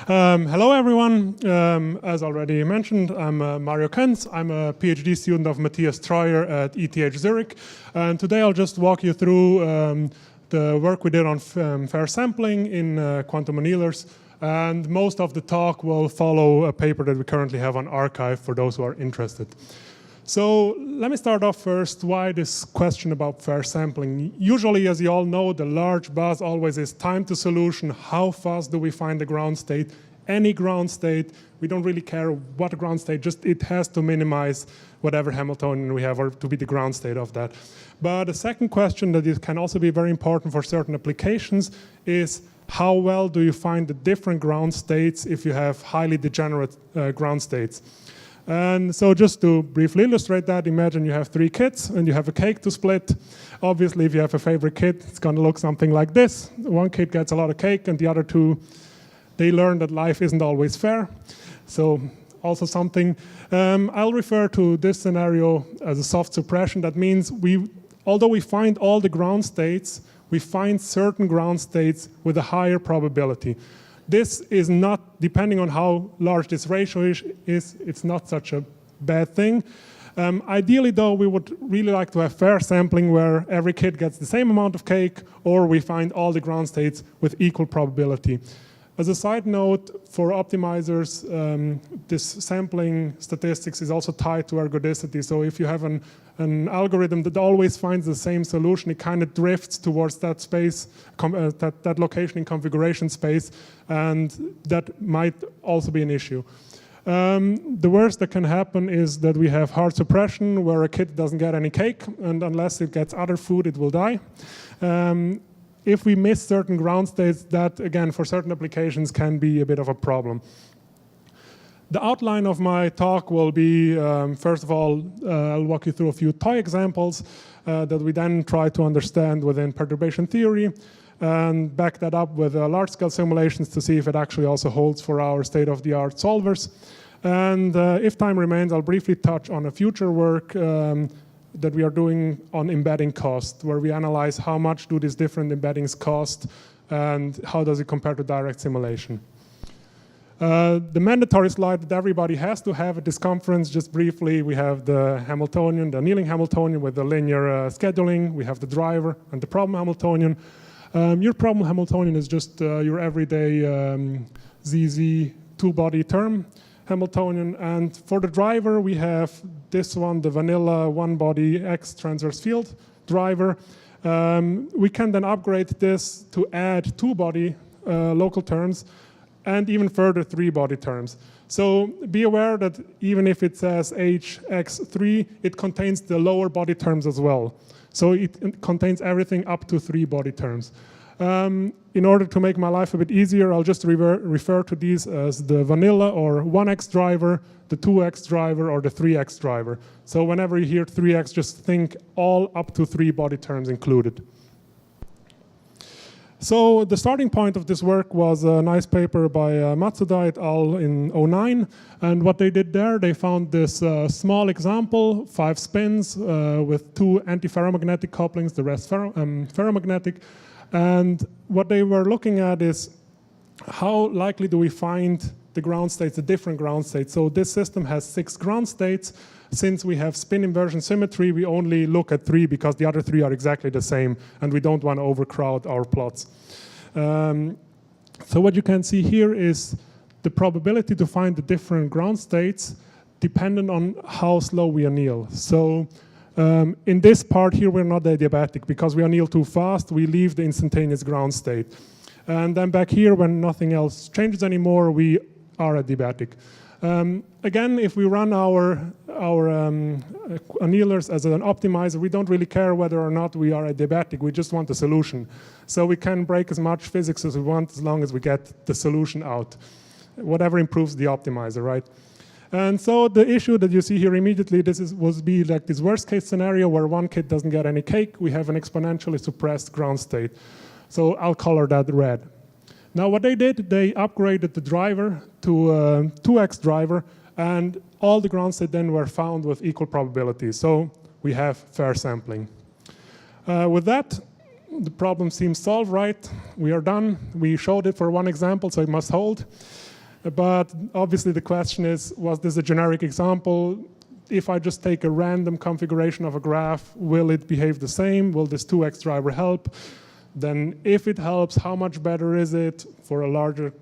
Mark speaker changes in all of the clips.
Speaker 1: Hello, everyone. As already mentioned, I'm Mario Koenz. I'm a PhD student of Matthias Treuer at ETH Zurich. And today I'll just walk you through the work we did on fair sampling in quantum annealers. And most of the talk will follow a paper that we currently have on arXiv for those who are interested. So let me start off first, why this question about fair sampling. Usually, as you all know, the large buzz always is time to solution. How fast do we find the ground state? Any ground state, we don't really care what ground state, just it has to minimize whatever Hamiltonian we have or to be the ground state of that. But the second question that can also be very important for certain applications is how well do you find the different ground states if you have highly degenerate ground states? And so just to briefly illustrate that, imagine you have 3 kids and you have a cake to split. Obviously, if you have a favorite kid, it's going to look something like this. One kid gets a lot of cake and the other 2, they learn that life isn't always fair. So also something. I'll refer to this scenario as a soft suppression. That means although we find all the ground states, we find certain ground states with a higher probability. This is not, depending on how large this ratio is, it's not such a bad thing. Ideally, though, we would really like to have fair sampling where every kid gets the same amount of cake, or we find all the ground states with equal probability. As a side note, for optimizers, this sampling statistics is also tied to ergodicity. So if you have an algorithm that always finds the same solution, it kind of drifts towards that space, that location in configuration space, and that might also be an issue. The worst that can happen is that we have hard suppression, where a kid doesn't get any cake, and unless it gets other food, it will die. If we miss certain ground states, that, again, for certain applications can be a bit of a problem. The outline of my talk will be, first of all, I'll walk you through a few toy examples that we then try to understand within perturbation theory, and back that up with large-scale simulations to see if it actually also holds for our state-of-the-art solvers. And if time remains, I'll briefly touch on a future work that we are doing on embedding cost, where we analyze how much do these different embeddings cost and how does it compare to direct simulation. The mandatory slide that everybody has to have at this conference, just briefly, we have the Hamiltonian, the annealing Hamiltonian with the linear scheduling, we have the driver and the problem Hamiltonian. Your problem Hamiltonian is just your everyday ZZ two-body term Hamiltonian, and for the driver we have this one, the vanilla one-body X transverse field driver. We can then upgrade this to add two-body local terms and even further 3-body terms. So be aware that even if it says HX3, it contains the lower body terms as well. So it contains everything up to 3-body terms. In order to make my life a bit easier, I'll just refer to these as the vanilla or 1x driver, the 2x driver, or the 3x driver. So whenever you hear 3x, just think all up to 3-body terms included. So the starting point of this work was a nice paper by Matsuda et al. In 2009. And what they did there, they found this small example, 5 spins with 2 antiferromagnetic couplings, the rest ferromagnetic. And what they were looking at is how likely do we find the ground states, the different ground states. So this system has 6 ground states. Since we have spin inversion symmetry, we only look at 3 because the other 3 are exactly the same, and we don't want to overcrowd our plots. So what you can see here is the probability to find the different ground states dependent on how slow we anneal. So in this part here, we're not adiabatic because we anneal too fast. We leave the instantaneous ground state. And then back here, when nothing else changes anymore, we are adiabatic. Again, if we run our annealers as an optimizer, we don't really care whether or not we are adiabatic. We just want the solution. So we can break as much physics as we want as long as we get the solution out. Whatever improves the optimizer, right? And so the issue that you see here immediately, would be like this worst case scenario where one kid doesn't get any cake. We have an exponentially suppressed ground state. So I'll color that red. Now what they did, they upgraded the driver to a 2x driver, and all the ground states then were found with equal probability. So we have fair sampling. With that, the problem seems solved, right? We are done. We showed it for one example, so it must hold. But obviously the question is, was this a generic example? If I just take a random configuration of a graph, will it behave the same? Will this 2x driver help? Then if it helps, how much better is it for a larger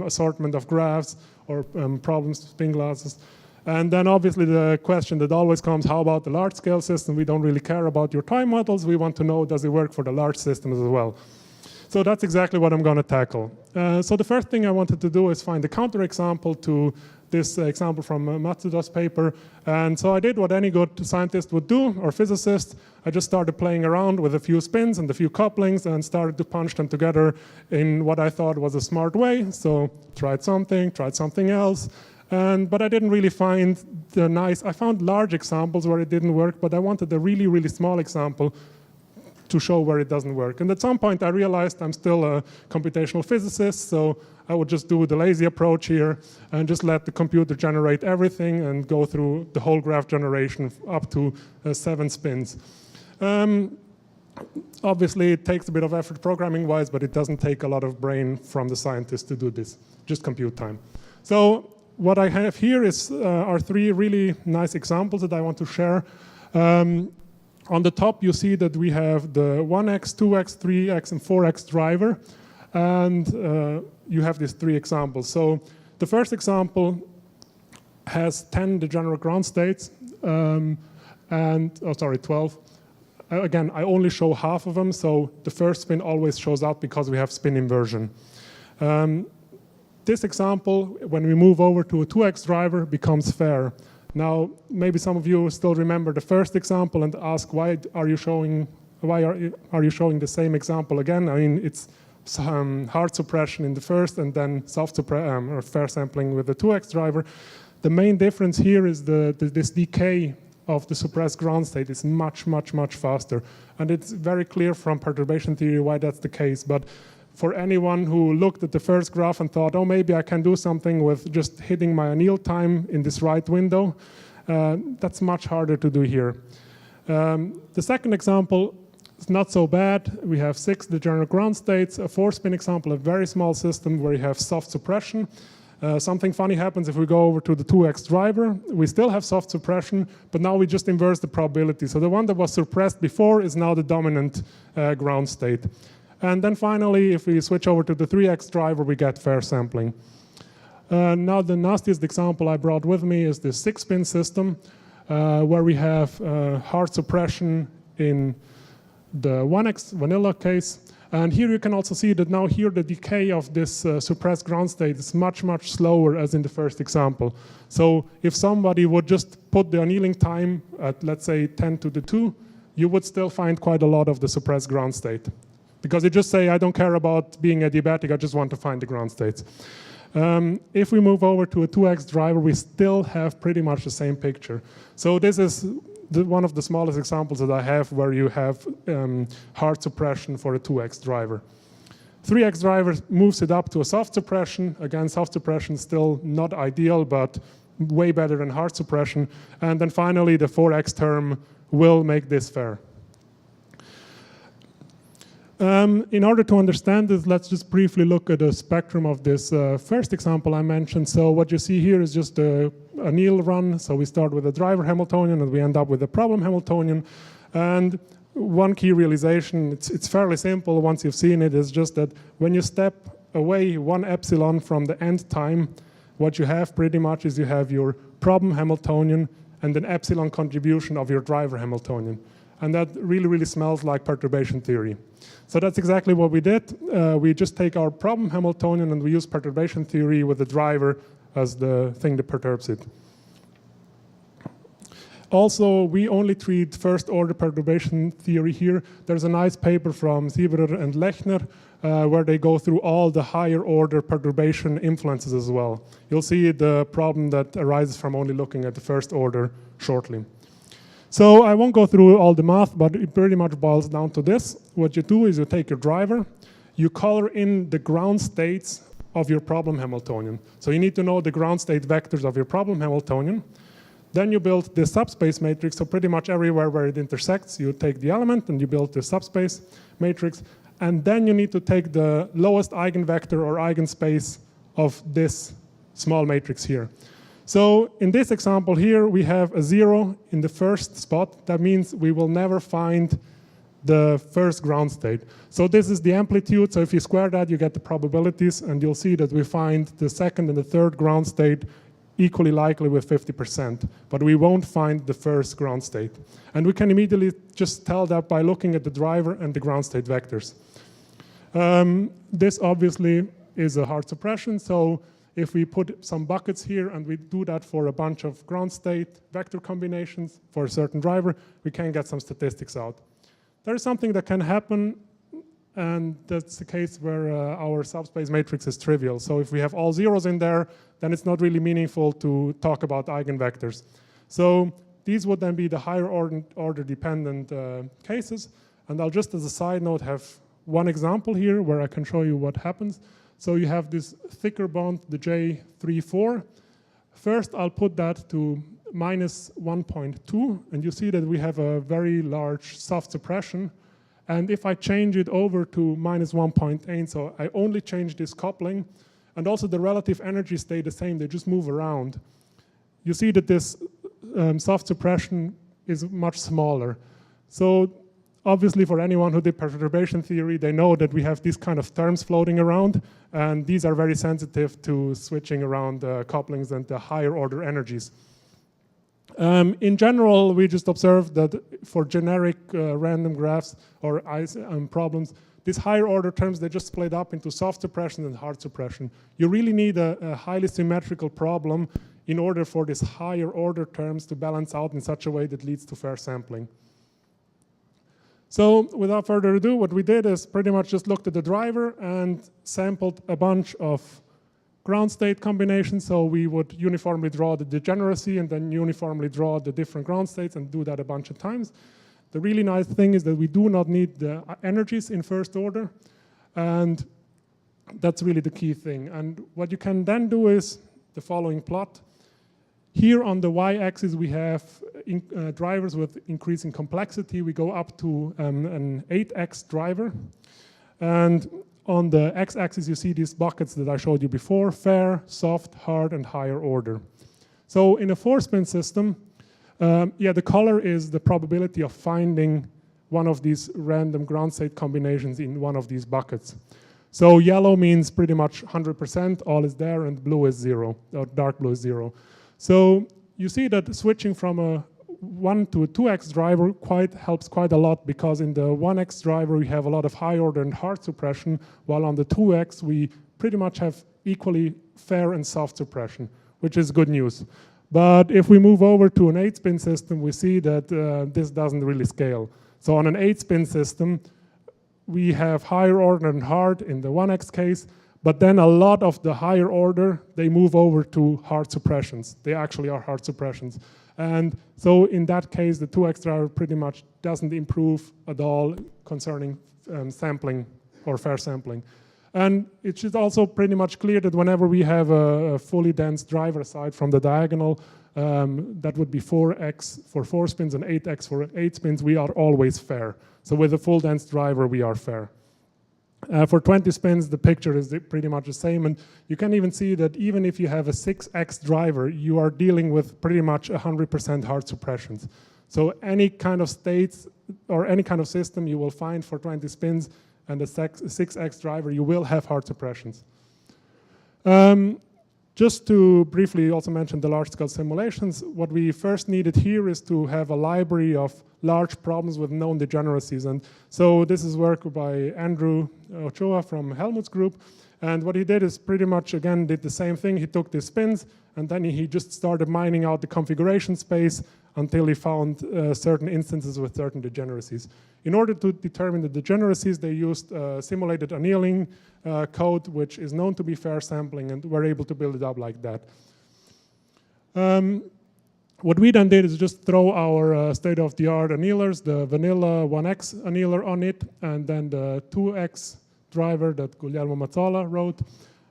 Speaker 1: assortment of graphs or problem spin glasses? And then obviously the question that always comes, how about the large scale system? We don't really care about your time models. We want to know, does it work for the large systems as well? So that's exactly what I'm going to tackle. So the first thing I wanted to do is find a counterexample to this example from Matsuda's paper. And so I did what any good scientist would do, or physicist. I just started playing around with a few spins and a few couplings and started to punch them together in what I thought was a smart way. So tried something else. But I didn't really find the nice, I found large examples where it didn't work, but I wanted a really, really small example to show where it doesn't work. And at some point I realized I'm still a computational physicist, so I would just do the lazy approach here and just let the computer generate everything and go through the whole graph generation up to 7 spins. Obviously it takes a bit of effort programming-wise, but it doesn't take a lot of brain from the scientist to do this, just compute time. So what I have here are 3 really nice examples that I want to share. On the top, you see that we have the 1x, 2x, 3x, and 4x driver. And you have these 3 examples. So the first example has 10 degenerate ground states, 12. Again, I only show half of them, so the first spin always shows up because we have spin inversion. This example, when we move over to a 2x driver, becomes fair. Now, maybe some of you still remember the first example and ask, why are you showing the same example again? I mean, it's hard suppression in the first and then or fair sampling with the 2x driver. The main difference here is this decay of the suppressed ground state is much, much, much faster. And it's very clear from perturbation theory why that's the case. But for anyone who looked at the first graph and thought, oh, maybe I can do something with just hitting my anneal time in this right window, that's much harder to do here. The second example is not so bad. We have 6 degenerate ground states, a 4-spin example, a very small system where you have soft suppression. Something funny happens if we go over to the 2x driver. We still have soft suppression, but now we just inverse the probability. So the one that was suppressed before is now the dominant ground state. And then finally, if we switch over to the 3x driver, we get fair sampling. Now the nastiest example I brought with me is this 6-spin system, where we have hard suppression in the 1x vanilla case. And here you can also see that now here the decay of this suppressed ground state is much, much slower as in the first example. So if somebody would just put the annealing time at, let's say, 10 to the 2, you would still find quite a lot of the suppressed ground state. Because you just say, I don't care about being adiabatic, I just want to find the ground states. If we move over to a 2x driver, we still have pretty much the same picture. So this is one of the smallest examples that I have where you have hard suppression for a 2x driver. 3x driver moves it up to a soft suppression. Again, soft suppression is still not ideal, but way better than hard suppression. And then finally, the 4x term will make this fair. In order to understand this, let's just briefly look at the spectrum of this first example I mentioned. So what you see here is just a anneal run. So we start with a driver Hamiltonian and we end up with a problem Hamiltonian. And one key realization, it's fairly simple once you've seen it, is just that when you step away 1 epsilon from the end time, what you have pretty much is you have your problem Hamiltonian and an epsilon contribution of your driver Hamiltonian. And that really, really smells like perturbation theory. So that's exactly what we did. We just take our problem Hamiltonian and we use perturbation theory with the driver as the thing that perturbs it. Also, we only treat first order perturbation theory here. There's a nice paper from Sieberer and Lechner where they go through all the higher order perturbation influences as well. You'll see the problem that arises from only looking at the first order shortly. So I won't go through all the math, but it pretty much boils down to this. What you do is you take your driver, you color in the ground states of your problem Hamiltonian. So you need to know the ground state vectors of your problem Hamiltonian. Then you build the subspace matrix, so pretty much everywhere where it intersects, you take the element and you build the subspace matrix. And then you need to take the lowest eigenvector or eigenspace of this small matrix here. So in this example here, we have a 0 in the first spot. That means we will never find the first ground state. So this is the amplitude. So if you square that, you get the probabilities, and you'll see that we find the second and the third ground state equally likely with 50%, but we won't find the first ground state. And we can immediately just tell that by looking at the driver and the ground state vectors. This obviously is a hard suppression, so if we put some buckets here and we do that for a bunch of ground state vector combinations for a certain driver, we can get some statistics out. There is something that can happen, and that's the case where our subspace matrix is trivial. So if we have all zeros in there, then it's not really meaningful to talk about eigenvectors. So these would then be the higher order dependent cases. And I'll just as a side note have one example here where I can show you what happens. So you have this thicker bond, the J34. First, I'll put that to minus 1.2, and you see that we have a very large soft suppression. And if I change it over to minus 1.8, so I only change this coupling, and also the relative energies stay the same, they just move around. You see that this soft suppression is much smaller. So obviously for anyone who did perturbation theory, they know that we have these kind of terms floating around, and these are very sensitive to switching around couplings and the higher order energies. In general, we just observed that for generic random graphs or problems, these higher order terms, they just split up into soft suppression and hard suppression. You really need a highly symmetrical problem in order for these higher order terms to balance out in such a way that leads to fair sampling. So without further ado, what we did is pretty much just looked at the driver and sampled a bunch of ground state combinations. So we would uniformly draw the degeneracy and then uniformly draw the different ground states and do that a bunch of times. The really nice thing is that we do not need the energies in first order, and that's really the key thing. And what you can then do is the following plot. Here on the y-axis we have drivers with increasing complexity. We go up to an 8x driver, and on the x-axis you see these buckets that I showed you before: fair, soft, hard, and higher order. So in a 4-spin system, the color is the probability of finding one of these random ground state combinations in one of these buckets. So yellow means pretty much 100%, all is there, and blue is 0, or dark blue is 0. So you see that switching from a 1 to a 2x driver helps quite a lot, because in the 1x driver we have a lot of high order and hard suppression, while on the 2x we pretty much have equally fair and soft suppression, which is good news. But if we move over to an 8-spin system, we see that this doesn't really scale. So on an 8-spin system, we have higher order and hard in the 1x case, but then a lot of the higher order, they move over to hard suppressions. They actually are hard suppressions. And so in that case, the 2x driver pretty much doesn't improve at all concerning sampling or fair sampling. And it is also pretty much clear that whenever we have a fully dense driver aside from the diagonal, that would be 4x for 4 spins and 8x for 8 spins, we are always fair. So with a full dense driver, we are fair. For 20 spins, the picture is pretty much the same. And you can even see that even if you have a 6x driver, you are dealing with pretty much 100% hard suppressions. So any kind of states or any kind of system you will find for 20 spins and a 6x driver, you will have hard suppressions. Just to briefly also mention the large-scale simulations, what we first needed here is to have a library of large problems with known degeneracies. And so this is work by Andrew Ochoa from Helmut's group. And what he did is pretty much, again, did the same thing. He took the spins, and then he just started mining out the configuration space until he found certain instances with certain degeneracies. In order to determine the degeneracies, they used simulated annealing code, which is known to be fair sampling, and we're able to build it up like that. What we then did is just throw our state-of-the-art annealers, the vanilla 1x annealer on it, and then the 2x driver that Guglielmo Mazzola wrote,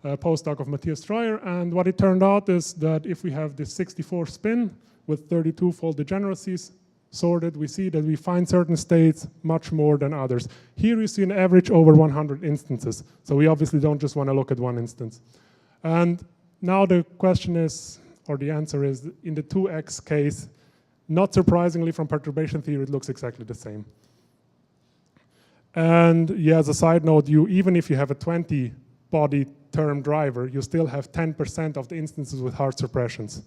Speaker 1: postdoc of Matthias Streuer. And what it turned out is that if we have this 64 spin with 32-fold degeneracies sorted, we see that we find certain states much more than others. Here you see an average over 100 instances. So we obviously don't just want to look at one instance. And Now the question is, or the answer is, in the 2x case, not surprisingly from perturbation theory, it looks exactly the same. And yeah, as a side note, even if you have a 20 body term driver, you still have 10% of the instances with hard suppressions.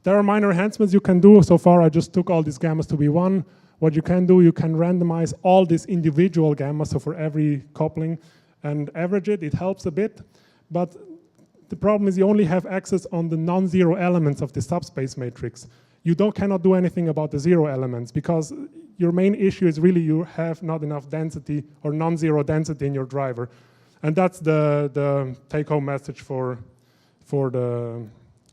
Speaker 1: There are minor enhancements you can do. So far, I just took all these gammas to be 1. What you can do, you can randomize all these individual gammas, so for every coupling, and average it. It helps a bit. But the problem is you only have access on the non-zero elements of the subspace matrix. You cannot do anything about the zero elements, because your main issue is really you have not enough density or non-zero density in your driver. And that's the take-home message for the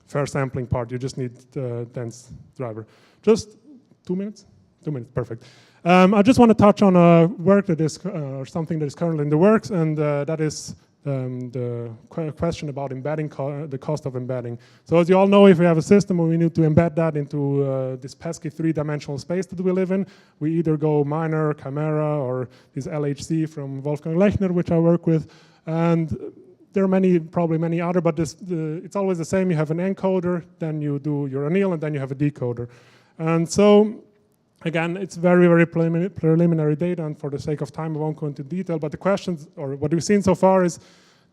Speaker 1: fair sampling part. You just need the dense driver. Just 2 minutes? 2 minutes, perfect. I just want to touch on a work that is, or something that is currently in the works, and that is the question about embedding, the cost of embedding. So as you all know, if we have a system and we need to embed that into this pesky 3-dimensional space that we live in, we either go Miner, Chimera, or this LHC from Wolfgang Lechner, which I work with. And there are probably many other, but it's always the same. You have an encoder, then you do your anneal, and then you have a decoder. And so, again, it's very, very preliminary data, and for the sake of time, I won't go into detail. But the questions, or what we've seen so far, is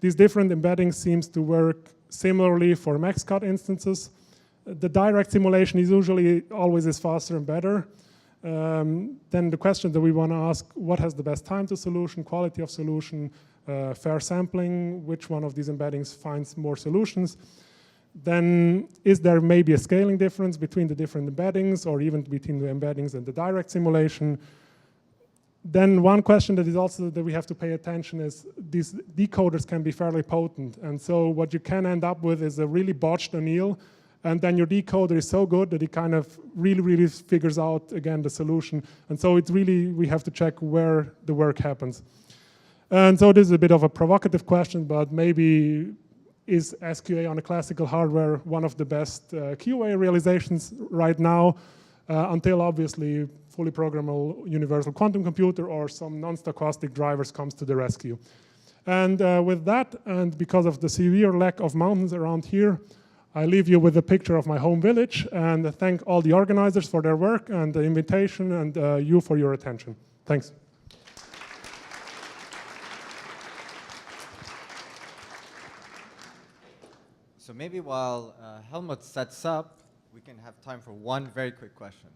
Speaker 1: these different embeddings seems to work similarly for max-cut instances. The direct simulation is usually always is faster and better. Then the question that we want to ask, what has the best time to solution, quality of solution, fair sampling, which one of these embeddings finds more solutions? Then is there maybe a scaling difference between the different embeddings, or even between the embeddings and the direct simulation? Then one question that is also that we have to pay attention is these decoders can be fairly potent. And so what you can end up with is a really botched anneal, and then your decoder is so good that it kind of really, really figures out, again, the solution. And so it's really, we have to check where the work happens. And so this is a bit of a provocative question, but maybe is SQA on a classical hardware one of the best QA realizations right now, until obviously fully programmable universal quantum computer or some non-stochastic drivers comes to the rescue. And with that, and because of the severe lack of mountains around here, I leave you with a picture of my home village, and thank all the organizers for their work and the invitation, and you for your attention. Thanks.
Speaker 2: So maybe while Helmut sets up, we can have time for one very quick question.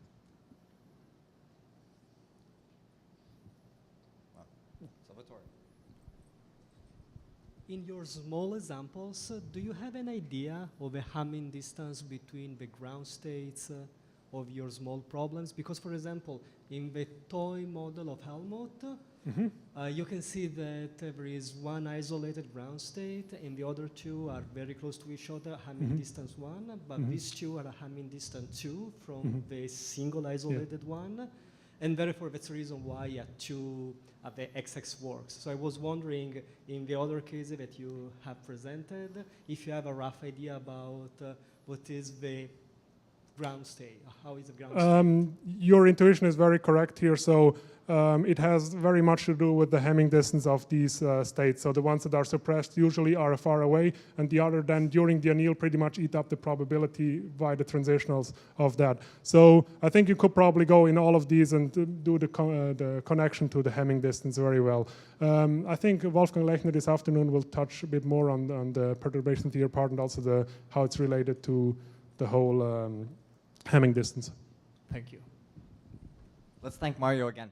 Speaker 2: Salvatore.
Speaker 3: In your small examples, do you have an idea of a Hamming distance between the ground states of your small problems? Because, for example, in the toy model of Helmut, you can see that there is one isolated ground state, and the other two are very close to each other, Hamming distance 1, but these two are a Hamming distance 2 from the single isolated one, and therefore that's the reason why the XX works. So I was wondering, in the other cases that you have presented, if you have a rough idea about what is the ground state, how is the ground state?
Speaker 1: Your intuition is very correct here. So it has very much to do with the Hamming distance of these states. So the ones that are suppressed usually are far away, and the other then during the anneal pretty much eat up the probability via the transitionals of that. So I think you could probably go in all of these and do the connection to the Hamming distance very well. I think Wolfgang Lechner this afternoon will touch a bit more on the perturbation theory part, and also how it's related to the whole Hamming distance.
Speaker 3: Thank you.
Speaker 2: Let's thank Mario again.